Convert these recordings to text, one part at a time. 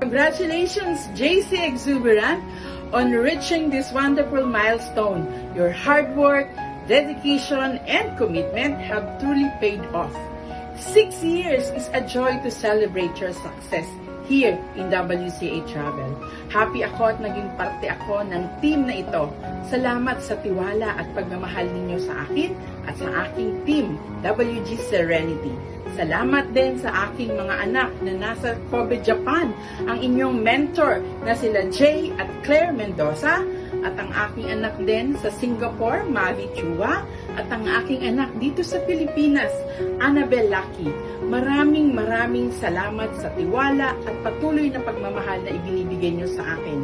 Congratulations, JC Exuberant, on reaching this wonderful milestone. Your hard work, dedication, and commitment have truly paid off. 6 years is a joy to celebrate your success here in WCA Travel. Happy ako at naging parte ako ng team na ito. Salamat sa tiwala at pagmamahal ninyo sa akin at sa aking team, WG Serenity. Salamat din sa aking mga anak na nasa Kobe, Japan, ang inyong mentor na sila Jay at Claire Mendoza, at ang aking anak din sa Singapore, Mavi Chua, at ang aking anak dito sa Pilipinas, Annabel Lucky. Maraming salamat sa tiwala at patuloy na pagmamahal na ibinibigay nyo sa akin.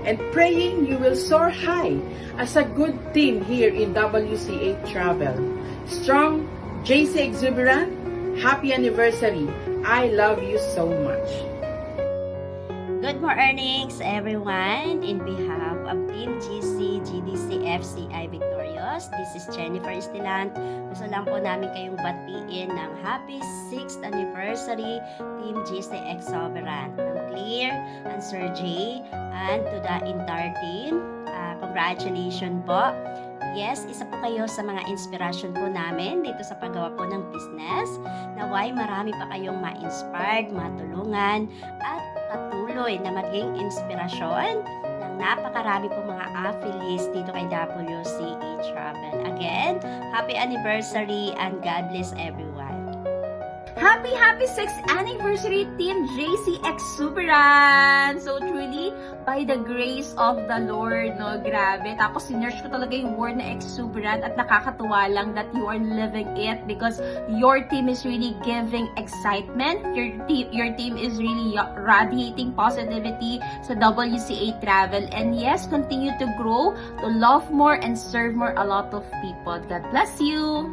And praying you will soar high as a good team here in WCA Travel. Strong, JC Exuberant, happy anniversary. I love you so much. Good morning everyone. In behalf of Team GC, GDC, FCI Victorious, this is Jennifer Estilant. Gusto lang po namin kayong batiin ng happy 6th anniversary Team GC Exuberant. I'm Claire and Sir Jay and to the entire team. Congratulations po. Yes, isa po kayo sa mga inspirasyon po namin dito sa paggawa po ng business. Naway marami pa kayong ma-inspired, matulungan, at patuloy na maging inspirasyon ng napakarami po mga affiliates dito kay WCA Travel. Again, happy anniversary and God bless everyone. Happy 6th anniversary Team JC Exuberant! So truly, by the grace of the Lord, no, grabe. Tapos sinerch ko talaga yung word na exuberant at nakakatuwa lang that you are living it because your team is really giving excitement. Your team is really radiating positivity sa WCA Travel. And yes, continue to grow, to love more and serve more a lot of people. God bless you!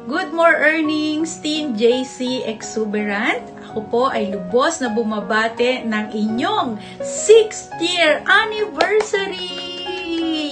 Good more earnings, Team JC Exuberant. Ako po ay lubos na bumabate ng inyong 6th year anniversary!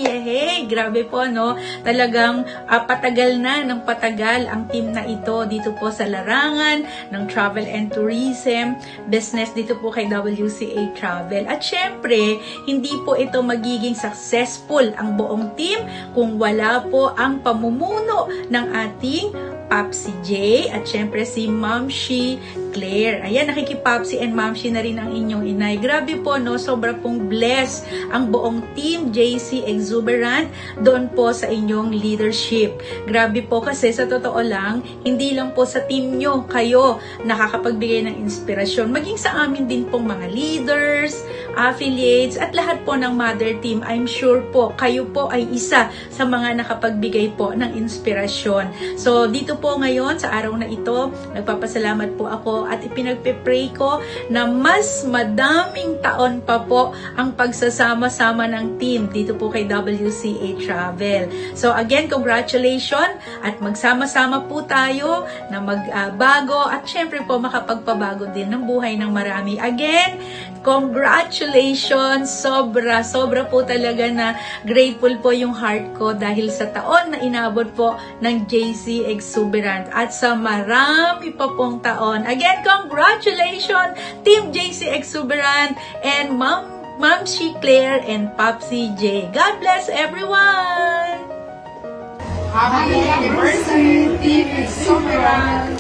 Hey, grabe po, no? Talagang patagal na ng patagal ang team na ito dito po sa larangan ng travel and tourism business dito po kay WCA Travel. At syempre, hindi po ito magiging successful ang buong team kung wala po ang pamumuno ng ating Papsi J at syempre si Mamshi Claire. Ayan, nakikipapsi and Mamshi na rin ang inyong inay. Grabe po, no? Sobra pong blessed ang buong team JC Exuberant doon po sa inyong leadership. Grabe po kasi sa totoo lang, hindi lang po sa team nyo kayo nakakapagbigay ng inspirasyon. Maging sa amin din pong mga leaders, affiliates, at lahat po ng mother team. I'm sure po, kayo po ay isa sa mga nakapagbigay po ng inspirasyon. So, dito po ngayon, sa araw na ito, nagpapasalamat po ako at ipinagpe-pray ko na mas madaming taon pa po ang pagsasama-sama ng team dito po kay WCA Travel. So again, congratulations at magsama-sama po tayo na magbago at syempre po makapagpabago din ng buhay ng marami. Again, congratulations! Sobra po talaga na grateful po yung heart ko dahil sa taon na inabot po ng JC Exuberant at sa marami pa pong taon. Again, congratulations Team JC Exuberant and Mamshi Claire and Papsi J. God bless everyone! Happy anniversary, Team Exuberant!